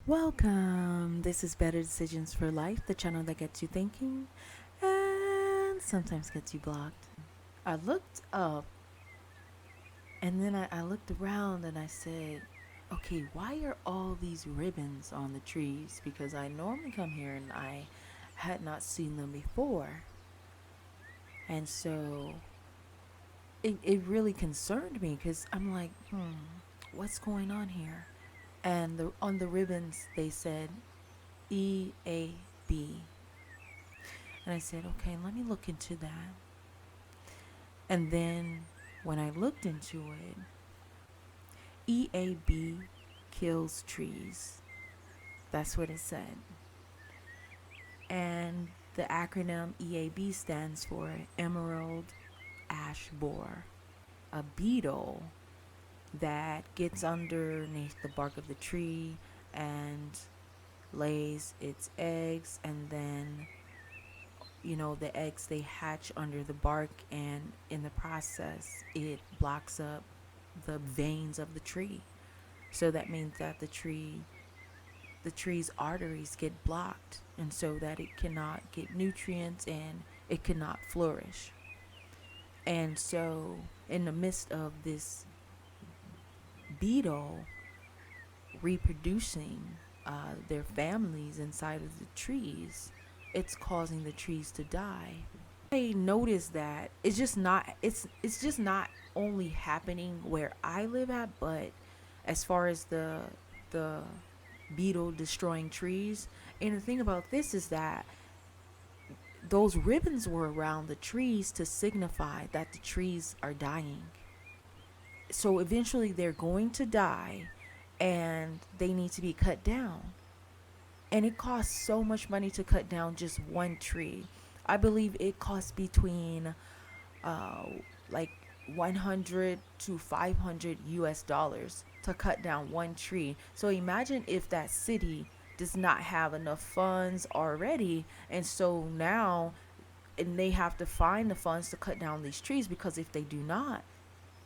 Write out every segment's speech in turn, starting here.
Welcome. This is Better Decisions for Life, the channel that gets you thinking and sometimes gets you blocked. I looked up and then I looked around and I said, okay, why are all these ribbons on the trees? Because I normally come here and I had not seen them before. And so it really concerned me because I'm like, what's going on here? And on the ribbons, they said EAB. And I said, okay, let me look into that. And then when I looked into it, EAB kills trees. That's what it said. And the acronym EAB stands for Emerald Ash Borer, a beetle that gets underneath the bark of the tree and lays its eggs, and then the eggs, they hatch under the bark, and in the process it blocks up the veins of the tree. So that means that the tree's arteries get blocked, and so that it cannot get nutrients and it cannot flourish. And so in the midst of this beetle reproducing their families inside of the trees, it's causing the trees to die. I noticed that it's just not only happening where I live at, but as far as the beetle destroying trees. And the thing about this is that those ribbons were around the trees to signify that the trees are dying. So eventually they're going to die and they need to be cut down. And it costs so much money to cut down just one tree. I believe it costs between uh, like 100 to 500 US dollars to cut down one tree. So imagine if that city does not have enough funds already, and so now and they have to find the funds to cut down these trees, because if they do not,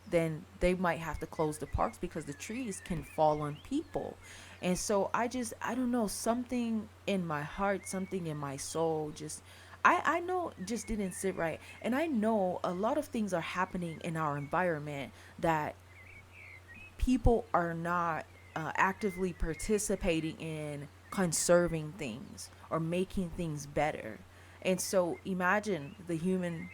then they might have to close the parks because the trees can fall on people. And so I don't know, something in my heart, something in my soul just I know just didn't sit right. And I know a lot of things are happening in our environment that people are not actively participating in conserving things or making things better. And so imagine the human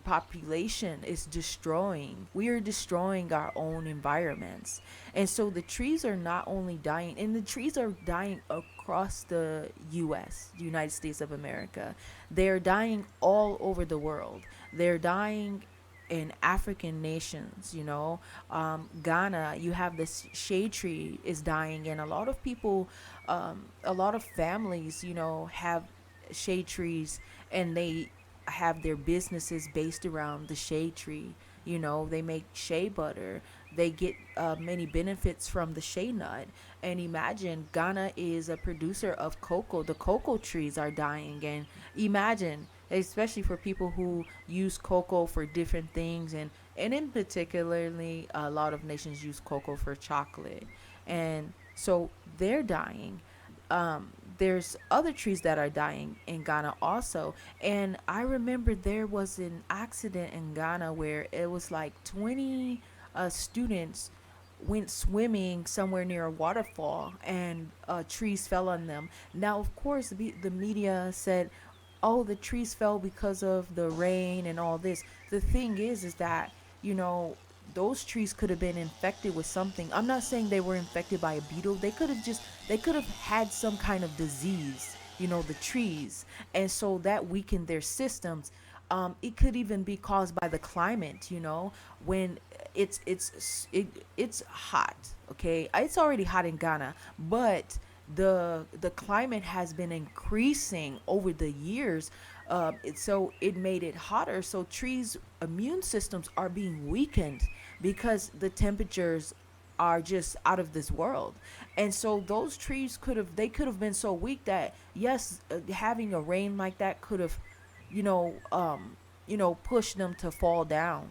population is destroying. We are destroying our own environments. And so the trees are not only dying, and the trees are dying across the US, the United States of America. They're dying all over the world. They're dying in African nations, Ghana, you have this shade tree is dying, and a lot of people, a lot of families, have shade trees, and they have their businesses based around the shade tree. They make shea butter. They get many benefits from the shea nut. And imagine, Ghana is a producer of cocoa. The cocoa trees are dying. And imagine, especially for people who use cocoa for different things. And in particularly, a lot of nations use cocoa for chocolate. And so they're dying. There's other trees that are dying in Ghana also. And I remember there was an accident in Ghana where it was like 20 students went swimming somewhere near a waterfall, and trees fell on them. Now, of course, the media said, oh, the trees fell because of the rain and all this. The thing is that, you know, those trees could have been infected with something. I'm not saying they were infected by a beetle. They could have had some kind of disease, the trees. And so that weakened their systems. It could even be caused by the climate, when it's hot. Okay, it's already hot in Ghana, but the climate has been increasing over the years. So it made it hotter. So trees' immune systems are being weakened because the temperatures are just out of this world. And so those trees could have been so weak that, yes, having a rain like that could have, you know pushed them to fall down,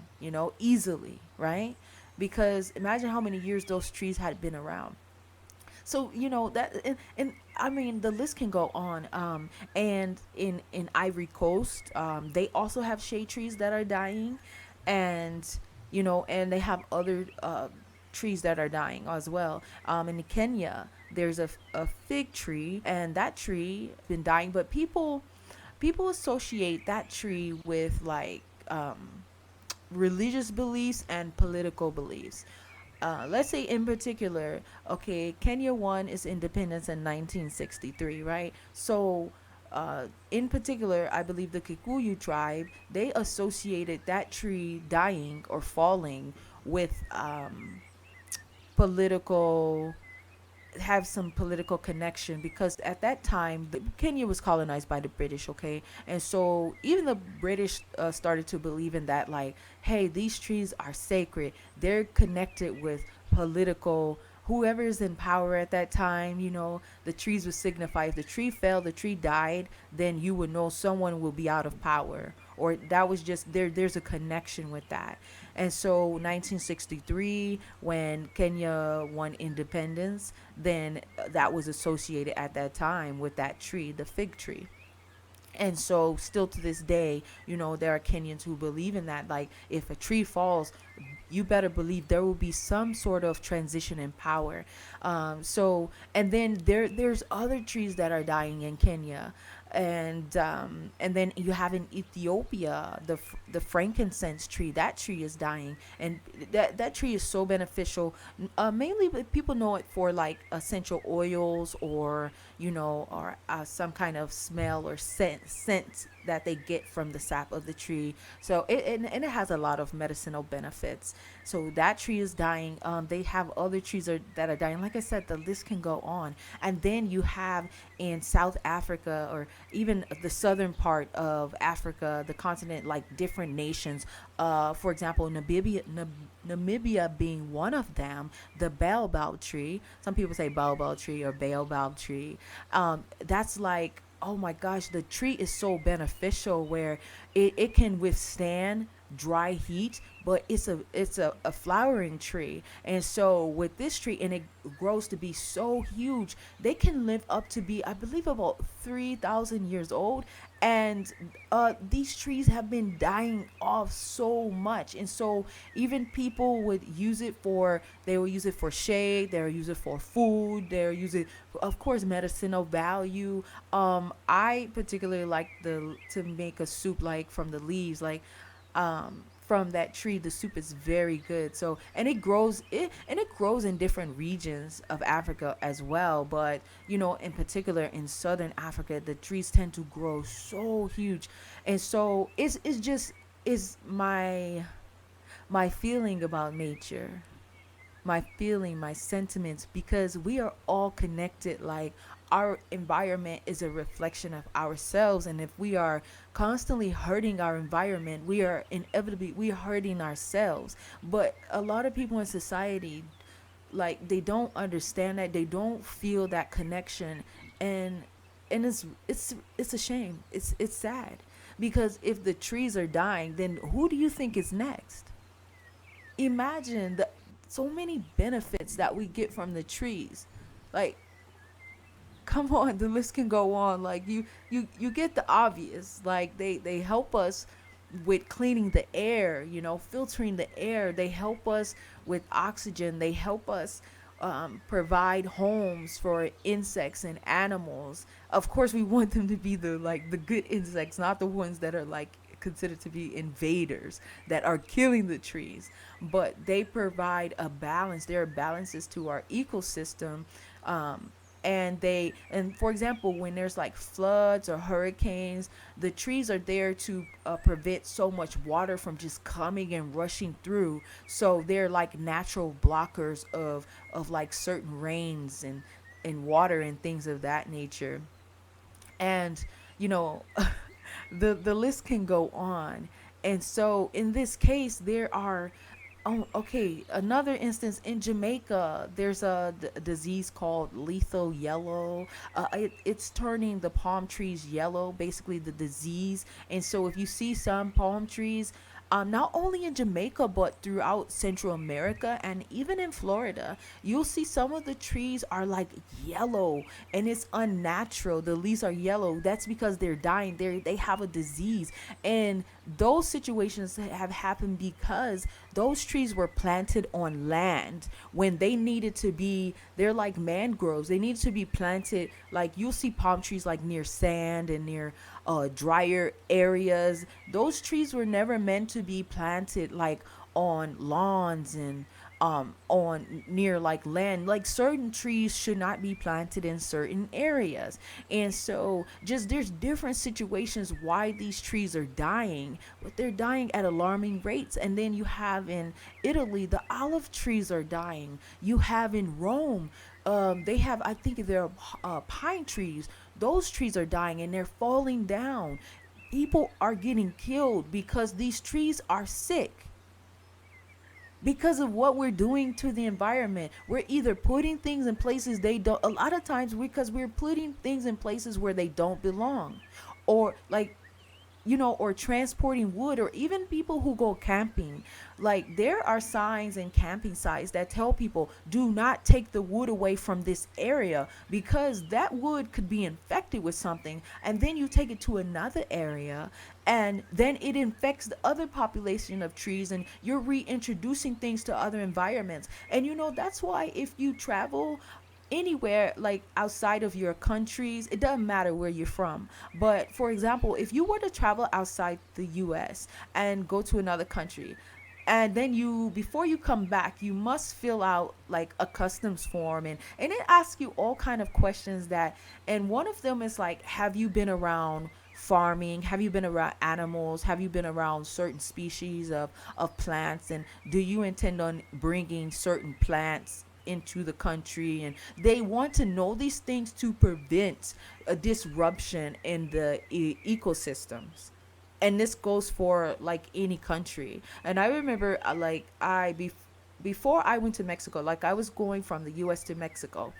easily, right? Because imagine how many years those trees had been around. So that, and I mean the list can go on. And in Ivory Coast, they also have shade trees that are dying, and and they have other trees that are dying as well. In Kenya, there's a fig tree, and that tree been dying, but people associate that tree with like religious beliefs and political beliefs. Let's say in particular, okay, Kenya won its independence in 1963, right? So, in particular, I believe the Kikuyu tribe, they associated that tree dying or falling with political have some political connection, because at that time Kenya was colonized by the British, okay, and so even the British started to believe in that, like, hey, these trees are sacred. They're connected with political, whoever is in power at that time. The trees would signify, if the tree fell, the tree died, then you would know someone will be out of power, or that was just there's a connection with that. And so 1963, when Kenya won independence, then that was associated at that time with that tree, the fig tree. And so still to this day, there are Kenyans who believe in that, like, if a tree falls, you better believe there will be some sort of transition in power. So, and then there's other trees that are dying in Kenya, and then you have in Ethiopia the frankincense tree. That tree is dying, and that tree is so beneficial. Mainly, people know it for like essential oils, or some kind of smell or scent that they get from the sap of the tree. So and it has a lot of medicinal benefits. So that tree is dying. They have other trees that are dying. Like I said, the list can go on. And then you have in South Africa, or even the southern part of Africa, the continent, like different nations. For example, Namibia being one of them, the baobab tree. Some people say baobab tree or baobab tree. That's like, oh my gosh, the tree is so beneficial, where it can withstand dry heat, but it's a flowering tree. And so with this tree, and it grows to be so huge, they can live up to be, I believe, about 3,000 years old. And these trees have been dying off so much, and so even people would use it for, they will use it for shade, they'll use it for food, they'll use it, of course, medicinal value. I particularly like the to make a soup, like from the leaves, like from that tree. The soup is very good. So, and it grows in different regions of Africa as well, but in particular in southern Africa, the trees tend to grow so huge. And so it's just is my feeling about nature, my feeling, my sentiments, because we are all connected. Like, our environment is a reflection of ourselves, and if we are constantly hurting our environment, we are inevitably we are hurting ourselves. But a lot of people in society, like, they don't understand that, they don't feel that connection, and it's a shame. It's sad, because if the trees are dying, then who do you think is next? Imagine the so many benefits that we get from the trees. Like, come on, the list can go on. Like, you get the obvious. Like, they help us with cleaning the air, filtering the air. They help us with oxygen. They help us provide homes for insects and animals. Of course, we want them to be the good insects, not the ones that are like considered to be invaders that are killing the trees. But they provide a balance. There are balances to our ecosystem. And for example, when there's like floods or hurricanes, the trees are there to prevent so much water from just coming and rushing through. So they're like natural blockers of like certain rains and water and things of that nature. And you know the list can go on. And so in this case, there are, oh, okay, another instance in Jamaica. There's a disease called lethal yellow. It's turning the palm trees yellow, basically the disease. And so if you see some palm trees, not only in Jamaica but throughout Central America and even in Florida. You'll see some of the trees are like yellow, and it's unnatural. The leaves are yellow. That's because they're dying. They have a disease, and those situations have happened because those trees were planted on land when they needed to be. They're like mangroves. They need to be planted, like you'll see palm trees like near sand and near drier areas. Those trees were never meant to be planted like on lawns and on near like land. Like certain trees should not be planted in certain areas. And so just there's different situations why these trees are dying, but they're dying at alarming rates. And then you have in Italy, the olive trees are dying. You have in Rome, they have, I think they're pine trees. Those trees are dying and they're falling down. People are getting killed because these trees are sick because of what we're doing to the environment. We're either putting things in places they don't, a lot of times because we're putting things in places where they don't belong, or like, or transporting wood, or even people who go camping. Like there are signs and camping sites that tell people do not take the wood away from this area because that wood could be infected with something, and then you take it to another area and then it infects the other population of trees, and you're reintroducing things to other environments. And that's why if you travel anywhere like outside of your countries, it doesn't matter where you're from, but for example, if you were to travel outside the US and go to another country, and then you before you come back, you must fill out like a customs form, and it asks you all kind of questions, that and one of them is like, have you been around farming, have you been around animals, have you been around certain species of plants, and do you intend on bringing certain plants into the country. And they want to know these things to prevent a disruption in the ecosystems. And this goes for like any country. And I remember before I went to Mexico, like I was going from the US to Mexico,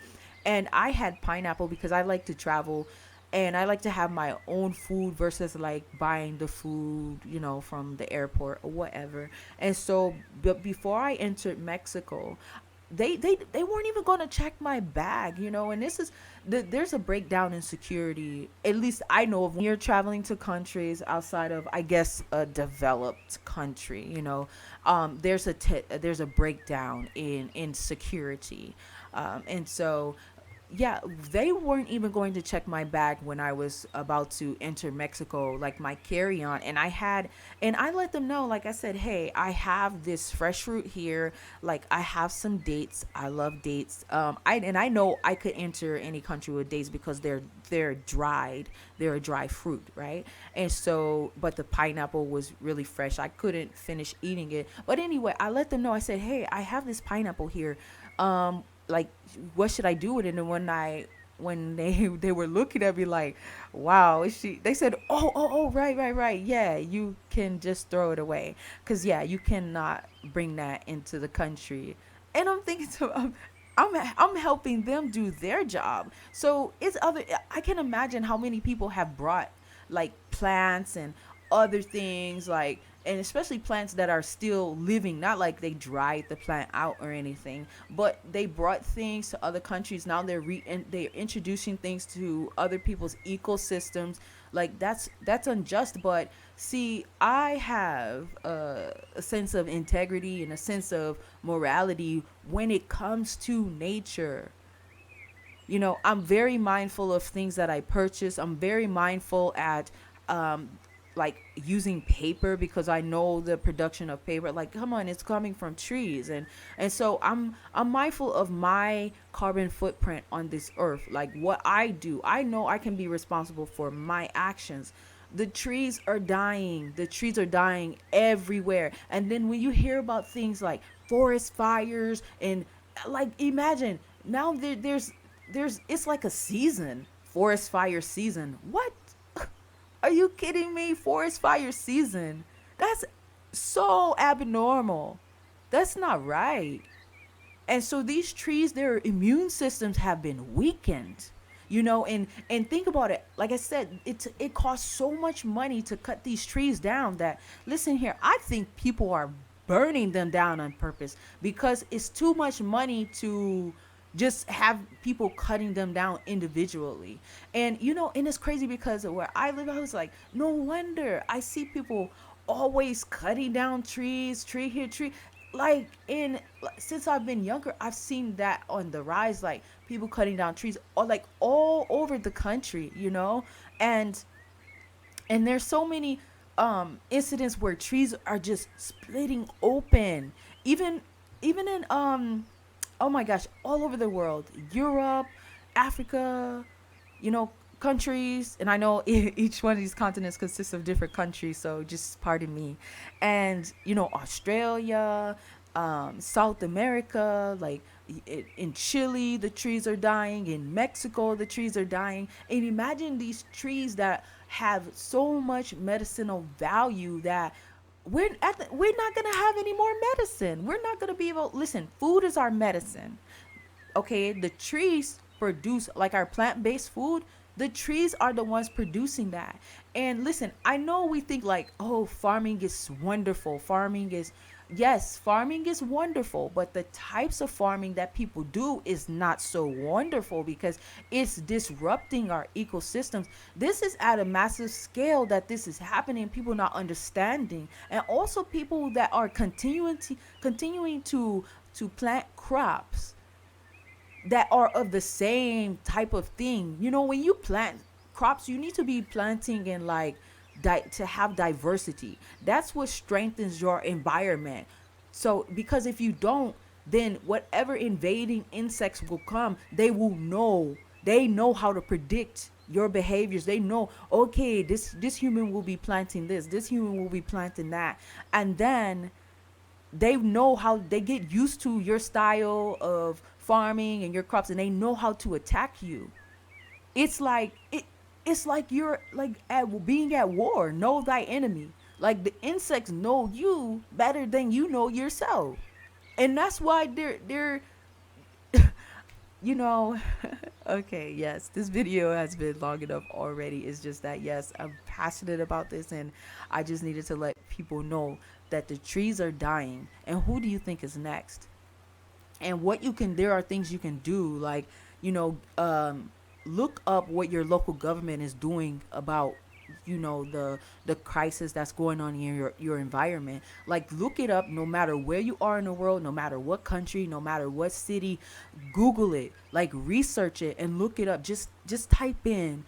and I had pineapple because I like to travel and I like to have my own food versus like buying the food, from the airport or whatever. And so, but before I entered Mexico, they weren't even going to check my bag, and this is there's a breakdown in security, at least I know of, when you're traveling to countries outside of, I guess, a developed country. There's a breakdown in security, and so yeah, they weren't even going to check my bag when I was about to enter Mexico, like my carry on. And I let them know, like I said, hey, I have this fresh fruit here. Like I have some dates. I love dates. I know I could enter any country with dates because they're dried. They're a dry fruit, right? And so, but the pineapple was really fresh. I couldn't finish eating it. But anyway, I let them know. I said, hey, I have this pineapple here. Like, what should I do with it? And when they were looking at me like, wow, is she, they said, oh, right, yeah, you can just throw it away, because yeah, you cannot bring that into the country. And I'm thinking to I'm helping them do their job. So it's other, I can imagine how many people have brought like plants and other things, like, and especially plants that are still living, not like they dried the plant out or anything, but they brought things to other countries. Now they're introducing things to other people's ecosystems. Like that's unjust. But see, I have a sense of integrity and a sense of morality when it comes to nature. I'm very mindful of things that I purchase. I'm very mindful at um like using paper, because I know the production of paper, like, come on, it's coming from trees. And so I'm mindful of my carbon footprint on this earth. Like what I do, I know I can be responsible for my actions. The trees are dying everywhere. And then when you hear about things like forest fires, and like, imagine now there's it's like a season, forest fire season. What? Are you kidding me? Forest fire season. That's so abnormal. That's not right. And so these trees, their immune systems have been weakened. And think about it. Like I said, it costs so much money to cut these trees down that, listen here, I think people are burning them down on purpose because it's too much money to just have people cutting them down individually. And it's crazy because where I live, I was like, no wonder I see people always cutting down trees, tree here, tree. Like in since I've been younger, I've seen that on the rise, like people cutting down trees all over the country, and and there's so many incidents where trees are just splitting open, even even in oh my gosh, all over the world, Europe, Africa, you know, countries, and I know each one of these continents consists of different countries, so just pardon me. And Australia, South America, like in Chile, the trees are dying. In Mexico, the trees are dying. And imagine these trees that have so much medicinal value that we're not gonna have any more medicine. We're not gonna be able. Listen, food is our medicine. Okay, the trees produce like our plant-based food. The trees are the ones producing that. And listen, I know we think like, oh, farming is wonderful, farming is, yes, farming is wonderful, but the types of farming that people do is not so wonderful because it's disrupting our ecosystems. This is at a massive scale that this is happening, people not understanding, and also people that are continuing to plant crops that are of the same type of thing. When you plant crops, you need to be planting in like to have diversity. That's what strengthens your environment. So because if you don't, then whatever invading insects will come, they will know. They know how to predict your behaviors. They know, okay, this human will be planting this human will be planting that, and then they know how they get used to your style of farming and your crops, and they know how to attack you. It's like you're like being at war. Know thy enemy. Like the insects know you better than you know yourself, and that's why they're you know okay, yes, this video has been long enough already. It's just that, yes, I'm passionate about this, and I just needed to let people know that the trees are dying. And who do you think is next? And there are things you can do, like, you know look up what your local government is doing about the crisis that's going on in your environment. Like, look it up. No matter where you are in the world, no matter what country, no matter what city, Google it, like research it and look it up. Just type in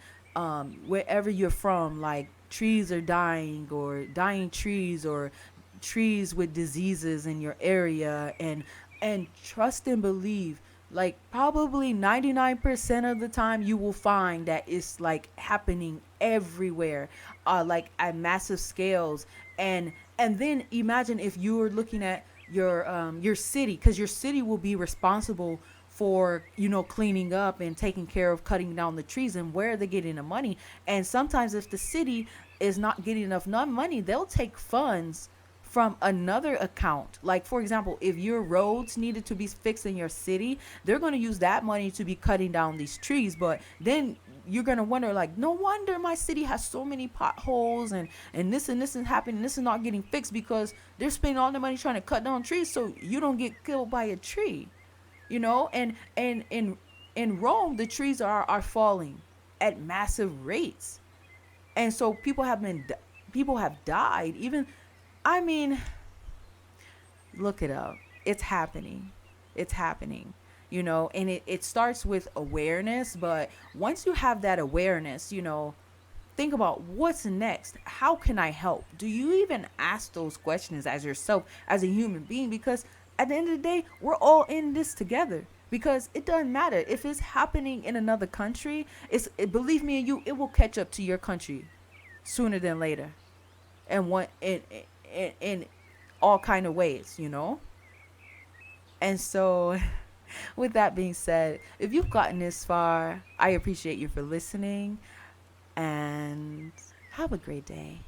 wherever you're from, like trees are dying, or dying trees, or trees with diseases in your area, and trust and believe, like probably 99% of the time you will find that it's like happening everywhere, like at massive scales. And then imagine if you were looking at your city, because your city will be responsible for cleaning up and taking care of cutting down the trees, and where are they getting the money? And sometimes if the city is not getting enough money, they'll take funds from another account. Like, for example, if your roads needed to be fixed in your city, they're going to use that money to be cutting down these trees. But then you're going to wonder, like, no wonder my city has so many potholes, and this is happening, this is not getting fixed, because they're spending all the money trying to cut down trees so you don't get killed by a tree. And in Rome, the trees are falling at massive rates. And so people have died. Even, I mean, look it up. It's happening. It's happening. And it starts with awareness. But once you have that awareness, think about what's next. How can I help? Do you even ask those questions as yourself, as a human being? Because at the end of the day, we're all in this together. Because it doesn't matter if it's happening in another country. Believe me and you, it will catch up to your country sooner than later, and in all kind of ways. And so, with that being said, if you've gotten this far, I appreciate you for listening, and have a great day.